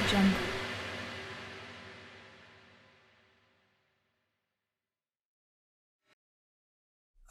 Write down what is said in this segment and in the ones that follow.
AudioJungle।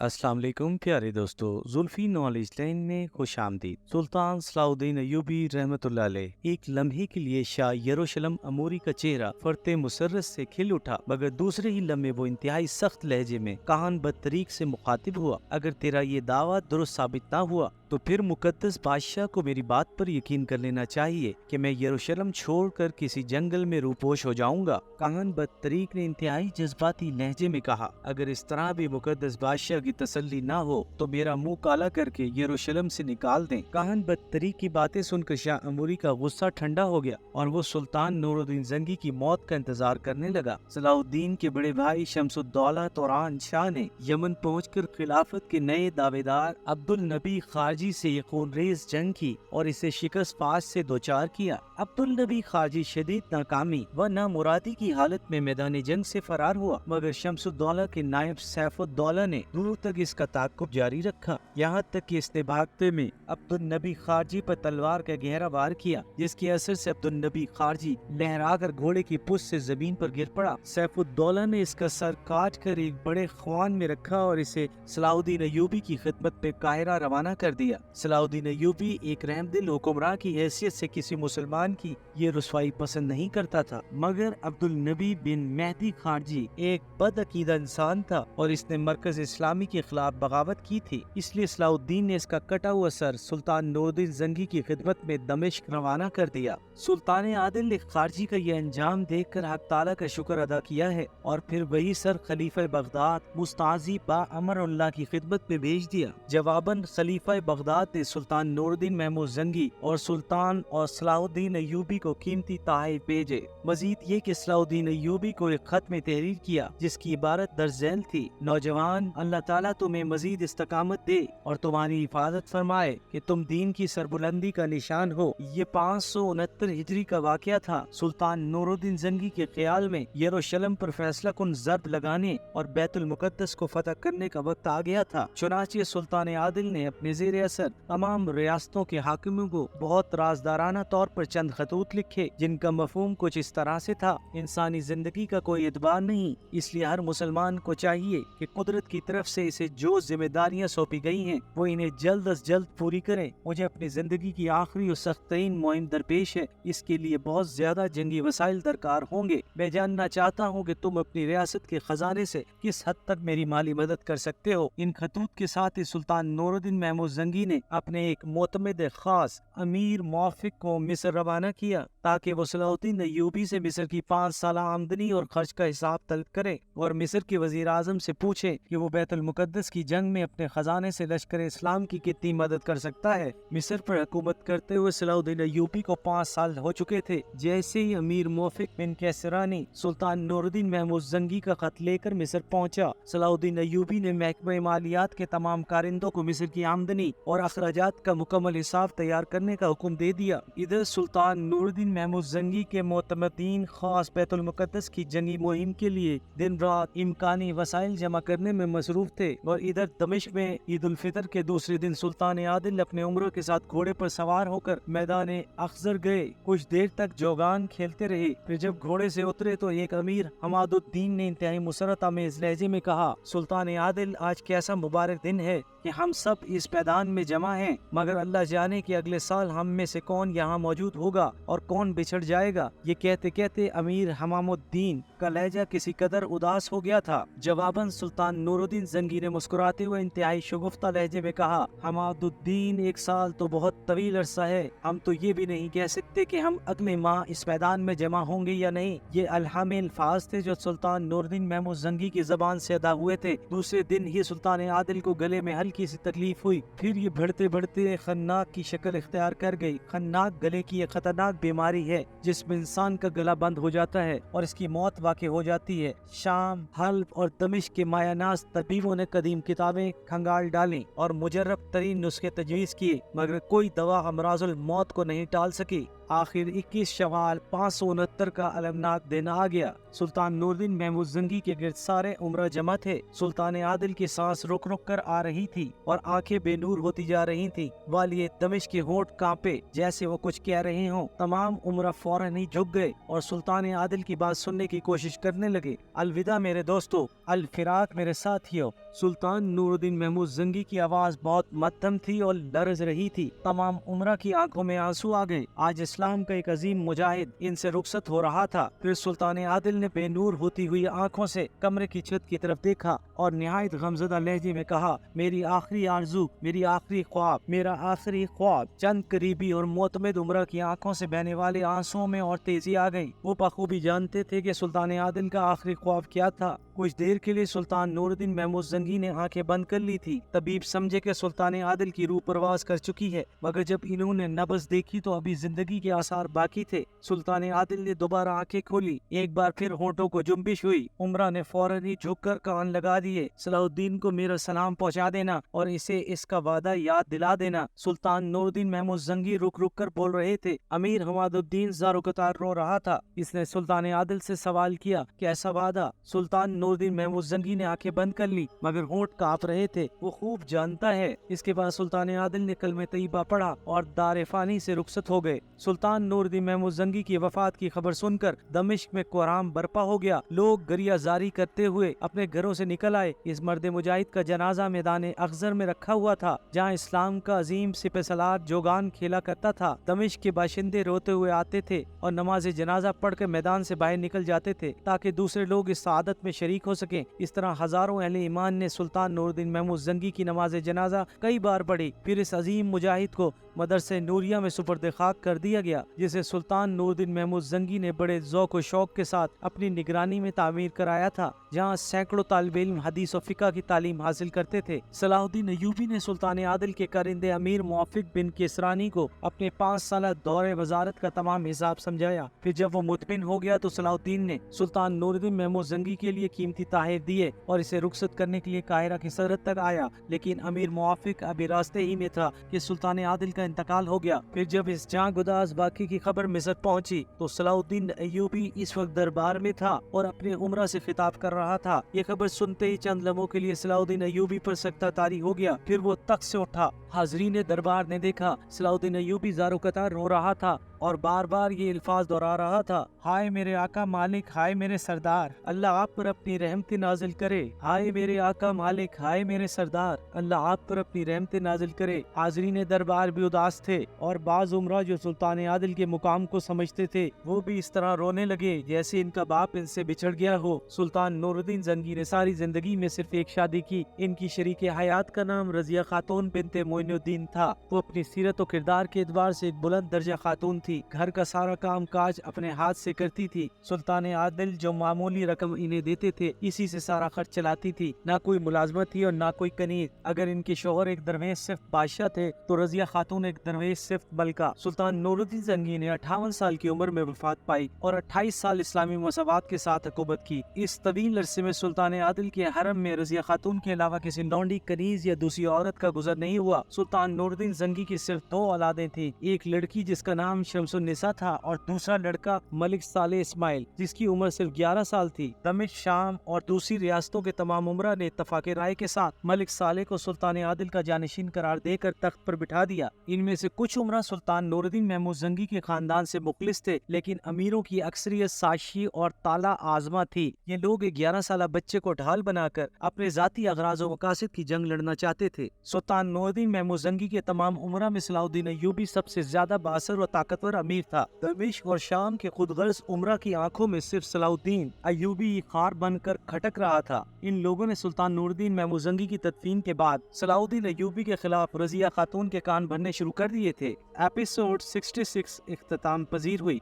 अस्सलाम वालेकुम प्यारे दोस्तों, जुल्फी नॉलेज लाइन में खुश आमदीद। सुल्तान सलाउद्दीन अय्यूबी रहमतुल्लाह अलैह एक लम्हे के लिए शाह यरूशलेम अमूरी का चेहरा फरते मुसर्रत से खिल उठा, मगर दूसरे ही लम्हे वो इंतहाई सख्त लहजे में काहन बदतरीक से मुखातिब हुआ। अगर तेरा ये दावा दुरुस्त साबित ना हुआ तो फिर मुकद्दस बादशाह को मेरी बात पर यकीन कर लेना चाहिए कि मैं यरूशलेम छोड़कर किसी जंगल में रूपोश हो जाऊंगा। काहन बदतरीक ने इंतहाई जज्बाती लहजे में कहा, अगर इस तरह भी मुकद्दस बादशाह की तसल्ली ना हो तो मेरा मुंह काला करके यरूशलेम से निकाल दें। काहन बदतरीक की बातें सुनकर शाह अमूरी का गुस्सा ठंडा हो गया और वो सुल्तान नूरुद्दीन जंगी की मौत का इंतजार करने लगा। सलाउद्दीन के बड़े भाई शमसुद्दौला तौरान शाह ने यमन पहुंचकर खिलाफत के नए दावेदार अब्दुल नबी खारजी से खूनरेज जंग की और इसे शिकस्त पास से दोचार किया। अब्दुल नबी खारजी शदीद नाकामी व नामुरादी की हालत में मैदान जंग से फरार हुआ, मगर शमसुद्दौला के नायब सैफुद्दौला ने दूर तक इसका ताक़ुब जारी रखा। यहाँ तक कि इसने भागते में अब्दुल नबी खारजी पर तलवार का गहरा वार किया, जिसके असर से अब्दुल नबी खारजी लहराकर घोड़े की पुष्ट से जमीन पर गिर पड़ा। सैफुद्दौला ने इसका सर काट कर एक बड़े ख्वान में रखा और इसे सलाउद्दीन अय्यूबी की खिदमत पे काहिरा रवाना कर दिया। सलाउद्दीन अय्यूबी एक रहमदिल हुक्मरान की हैसियत से किसी मुसलमान की ये रुसवाई पसंद नहीं करता था, मगर अब्दुल नबी बिन मेहदी खारजी एक बदअकीदा इंसान था और इसने मरकज इस्लामी के खिलाफ बगावत की थी। इसलिए सलाउद्दीन ने इसका कटा हुआ सर सुल्तान नूरुद्दीन जंगी की खिदमत में दमिश्क रवाना कर दिया। सुल्तान आदिल ने खारजी का ये अंजाम देखकर हक ताला का शुक्र अदा किया है और फिर वही सर खलीफा बगदाद मुस्ताजी बा अमरुल्लाह की खिदमत में भेज दिया। जवाबन खलीफा बगदाद ने सुल्तान नूरुद्दीन महमूद जंगी और सुल्तान और सलाउद्दीन अय्यूबी को कीमती तोहफे भेजे। मजीद ये कि सलाउद्दीन अय्यूबी को एक खत में तहरीर किया जिसकी इबारत दर्ज झैल थी, नौजवान, अल्लाह ताला तुम्हें मजीद इस्तकामत दे और तुम्हारी हिफाजत फरमाए कि तुम दीन की सरबुलंदी का निशान हो। ये 569 हिजरी का वाकया था। सुल्तान नूरुद्दीन जंगी के ख्याल में यरूशलेम पर फैसला कुन ज़रब लगाने और बैतुल मुकद्दस को फतह करने का वक्त आ गया था। चुनांचे सुल्तान आदिल ने अपने ज़ेरे असर तमाम रियासतों के हाकिमों को बहुत राजदाराना तौर पर चंद खतूत लिखे, जिनका मफहूम कुछ इस तरह से था, इंसानी जिंदगी का कोई एतबार नहीं, इसलिए हर मुसलमान को चाहिए कि कुदरत की तरफ से इसे जो जिम्मेदारियां सौंपी गई हैं वो इन्हें जल्द अज जल्द पूरी करें। मुझे अपनी जिंदगी की आखिरी और सख्तरीन मुहिम दरपेश है, इसके लिए बहुत ज्यादा जंगी वसाइल दरकार होंगे। मैं जानना चाहता हूँ कि तुम अपनी रियासत के खजाने से किस हद तक मेरी माली मदद कर सकते हो। इन खतूत के साथ ही सुल्तान नूरुद्दीन महमूद जंगी ने अपने एक मोतमिद खास अमीर मौफिक को मिस्र रवाना किया ताकि वो सलाउद्दीन अय्यूबी से मिस्र की 5 साल आमदनी और खर्च का हिसाब तलब करे और मिस्र के वजीर आजम से पूछे कि वो बैतुल मुकद्दस की जंग में अपने खजाने से लश्कर इस्लाम की कितनी मदद कर सकता है। मिस्र पर हुकूमत करते हुए सलाउद्दीन अय्यूबी को 5 साल हो चुके थे। जैसे ही अमीर मौफिक बिन कैसरानी सुल्तान नूरुद्दीन महमूद जंगी का खत लेकर मिस्र पहुंचा, सलाउद्दीन अय्यूबी ने महकमे मालियात के तमाम कारिंदों को मिस्र की आमदनी और अखराजात का मुकम्मल हिसाब तैयार करने का हुक्म दे दिया। इधर सुल्तान नूरुद्दीन महमूद जंगी के मोतमदीन खास बैतुल मुकद्दस की जंगी मुहिम के लिए दिन रात इम्कानी वसाइल जमा करने में मसरूफ थे और इधर दमिश्क में ईद उल फितर के दूसरे दिन सुल्तान आदिल अपने उम्रों के साथ घोड़े पर सवार होकर मैदान अख्जर गए। कुछ देर तक जोगान खेलते रहे, फिर जब घोड़े से उतरे तो एक अमीर हमादुद्दीन ने इंतहाई मुसरत आमेज लहजे में कहा, सुल्तान आदिल, आज कैसा मुबारक दिन है कि हम सब इस मैदान में जमा हैं, मगर अल्लाह जाने कि अगले साल हम में से कौन यहाँ मौजूद होगा और कौन बिछड़ जाएगा। ये कहते कहते अमीर हमामुद्दीन का लहजा किसी कदर उदास हो गया था। जवाबन सुल्तान नूरुद्दीन जंगी ने मुस्कुराते हुए इंतहाई शगुफ्ता लहजे में कहा, हमादुद्दीन, 1 साल तो बहुत तवील अरसा है, हम तो ये भी नहीं कह सकते कि हम अगले माह इस मैदान में जमा होंगे या नहीं। ये अलहम अल्फाज थे जो सुल्तान नूरुद्दीन महमूद जंगी की जबान से अदा हुए थे। दूसरे दिन ही सुल्तान आदिल को गले में हल्की सी तकलीफ हुई, फिर ये बढ़ते बढ़ते खन्नाक की शक्ल इख्तियार कर गई। खन्नाक गले की एक खतरनाक बीमारी है जिसमें इंसान का गला बंद हो जाता है और इसकी मौत वाक़ई हो जाती है। शाम, हल्ब और दमिश्क के मायानास तबीबों ने कदीम किताबें खंगाल डाली और मुजर्रब तरीन नुस्खे तजवीज़ किए, मगर कोई दवा अमराजुल मौत को नहीं टाल सकी। आखिर 21 शवाल 569 का अलमनाक दिन आ गया। सुल्तान नूरुद्दीन महमूद जंगी के गिर्द सारे उमरा जमा थे। सुल्तान आदिल की सांस रुक रुक कर आ रही थी और आंखें बेनूर होती जा रही थी। वाली दमिश्क के होंठ कांपे जैसे वो कुछ कह रहे हों। तमाम उमरा फौरन ही झुक गए और सुल्तान आदिल की बात सुनने की कोशिश करने लगे। अलविदा मेरे दोस्तों, अल फिराक मेरे साथियों। सुल्तान नूरुद्दीन महमूद जंगी की आवाज बहुत मध्यम थी और लरज रही थी। तमाम उमरा की आंखों में आंसू आ गए। आज इस्लाम का एक अजीम मुजाहिद इनसे रुखसत हो रहा था। फिर सुल्तान आदिल ने बेनूर होती हुई आंखों से कमरे की छत की तरफ देखा और निहायत गमज़दा लहजे में कहा, मेरी आखिरी आरज़ू, मेरी आखिरी ख्वाब, मेरा आखिरी ख्वाब। चंद करीबी और मोतमिद उमरा की आंखों से बहने वाले आंसुओं में और तेजी आ गई। वो बखूबी जानते थे कि सुल्तान आदिल का आखिरी ख्वाब क्या था। कुछ देर के लिए सुल्तान नूरुद्दीन महमूद जंगी ने आंखें बंद कर ली थी। तबीब समझे कि सुल्तान आदिल की रूह परवास कर चुकी है, मगर जब इन्होंने नब्ज़ देखी तो अभी जिंदगी के आसार बाकी थे। सुल्तान आदिल ने दोबारा आंखें खोली। एक बार फिर होंठों को जुम्बिश हुई। उमरा ने फौरन ही झुककर कान लगा दिए। सलाहुद्दीन को मेरा सलाम पहुंचा देना और इसे इसका वादा याद दिला देना। सुल्तान नूरुद्दीन महमूद जंगी रुक रुक कर बोल रहे थे। अमीर हमादुद्दीन ज़ारो-कतार रो रहा था। इसने सुल्तान आदिल से सवाल किया, कैसा वादा? सुल्तान नूरुद्दीन महमूद जंगी ने आंखें बंद कर ली, मगर होंठ कांप रहे थे। वो खूब जानता है। इसके बाद सुल्तान आदिल ने कलमे तैयबा पढ़ा और दार फानी से रुखसत हो गए। सुल्तान नूरुद्दीन महमूद जंगी की वफात की खबर सुनकर दमिश्क में कोहराम बरपा हो गया। लोग गरिया जारी करते हुए अपने घरों से निकल आए। इस मर्द मुजाहिद का जनाजा मैदान अख्जर में रखा हुआ था, जहाँ इस्लाम का अजीम सिपहसालार जोगान खेला करता था। दमिश्क के बाशिंदे रोते हुए आते थे और नमाज जनाजा पढ़कर मैदान से बाहर निकल जाते थे ताकि दूसरे लोग इस सादत में शरीक हो सकें। इस तरह हजारों अहले ईमान ने सुल्तान नूरुद्दीन महमूद जंगी की नमाज जनाजा कई बार पढ़ी। फिर इस अजीम मुजाहिद को मदरसे नूरिया में सुपर्द खाक कर दिया गया, जिसे सुल्तान नूरुद्दीन महमूद जंगी ने बड़े ज़ौक़ व शौक़ के साथ अपनी निगरानी में तामीर कराया था, जहाँ सैकड़ों तालिबे इल्म हदीस और फिक़ह की तालीम हासिल करते थे। सलाहुद्दीन अय्यूबी ने सुल्तान आदिल के कारिंदे अमीर मुआफ़िक बिन किसरानी को अपने 5 साल दौरे वजारत का तमाम हिसाब समझाया। फिर जब वो मुतमिन हो गया तो सलाहुद्दीन ने सुल्तान नूरुद्दीन महमूद जंगी के लिए कीमती ताहिर दिए और इसे रुखसत करने के लिए काहिरा की सरहद तक आया। लेकिन अमीर मुआफ़िक अभी रास्ते ही में था कि सुल्तान आदिल का इंतकाल हो गया। फिर जब इस जाँ गुदाज बाकी की खबर मिस्र पहुंची तो सलाहुद्दीन अय्यूबी इस वक्त दरबार में था और अपने उमरा से खिताब कर रहा था। ये खबर सुनते ही चंद लम्हों के लिए सलाहुद्दीन अय्यूबी पर सख्ता तारी हो गया। फिर वो तख्त से उठा। हाज़रीन दरबार ने देखा सलाहुद्दीन अय्यूबी ज़ारो-कतार रो रहा था और बार बार ये अल्फाज दोहरा रहा था, हाय मेरे आका मालिक, हाय मेरे सरदार, अल्लाह आप पर अपनी रहमत नाजिल करे। हाय मेरे आका मालिक, हाय मेरे सरदार, अल्लाह आप पर अपनी रहमत नाजिल करे। हाज़रीन दरबार भी उदास थे और बाज़ उमरा जो सुल्तान आदिल के मुकाम को समझते थे वो भी इस तरह रोने लगे जैसे इनका बाप इनसे बिछड़ गया हो। सुल्तान नूरुद्दीन जंगी ने सारी जिंदगी में सिर्फ एक शादी की। इनकी शरीक हयात का नाम रजिया खातून बिनते मोइनुद्दीन था। वो अपनी सीरत और किरदार के एतबार से एक बुलंद दर्जा खातून थी। घर का सारा काम काज अपने हाथ से करती थी। सुल्तान आदिल जो मामूली रकम इन्हें देते थे इसी से सारा खर्च चलाती थी। ना कोई मुलाजमत थी और ना कोई कनीज। अगर इनके शोहर एक दरवेश सिर्फ बादशाह थे तो रजिया खातून एक दरवेश सिर्फ मलका। सुल्तान नूरुद्दीन जंगी ने 58 साल की उम्र में वफात पाई और 28 साल इस्लामी मसवात के साथ हुकूमत की। इस तवील अरसे में सुल्तान आदिल के हरम में रजिया खातून के अलावा किसी लौंडी, कनीज या दूसरी औरत का गुजर नहीं हुआ। सुल्तान नूरुद्दीन जंगी की सिर्फ 2 औलादें थी। एक लड़की जिसका नाम शमसुन्निसा था और दूसरा लड़का मलिक साले इस्माइल जिसकी उम्र सिर्फ 11 साल थी। दमिश्क, शाम और दूसरी रियासतों के तमाम उमरा ने इत्तफाक़ राय के साथ मलिक साले को सुल्तान आदिल का जानिशीन करार देकर तख्त पर बिठा दिया। इनमें से कुछ उमरा सुल्तान नूरुद्दीन महमूद जंगी के खानदान से मुखलिस थे, लेकिन अमीरों की अक्सरियत साशी और ताला आजमा थी। ये लोग 11 साल बच्चे को ढाल बनाकर अपने जाती अगराज और मकासद की जंग लड़ना चाहते थे। सुल्तान नूरुद्दीन महमूद जंगी के तमाम उमरा में सलाहुद्दीन अय्यूबी सबसे ज्यादा बासर और ताकतवर अमीर था। दमिश्क और शाम के खुदगर्ज उमरा की आंखों में सिर्फ सलाहुद्दीन अय्यूबी खार बनकर खटक रहा था। इन लोगों ने सुल्तान नूरुद्दीन महमूद जंगी की तदफीन के बाद सलाहुद्दीन अय्यूबी के खिलाफ रजिया खातून के कान भरने शुरू कर दिए थे। एपिसोड 66 इख्तिताम पजीर हुई।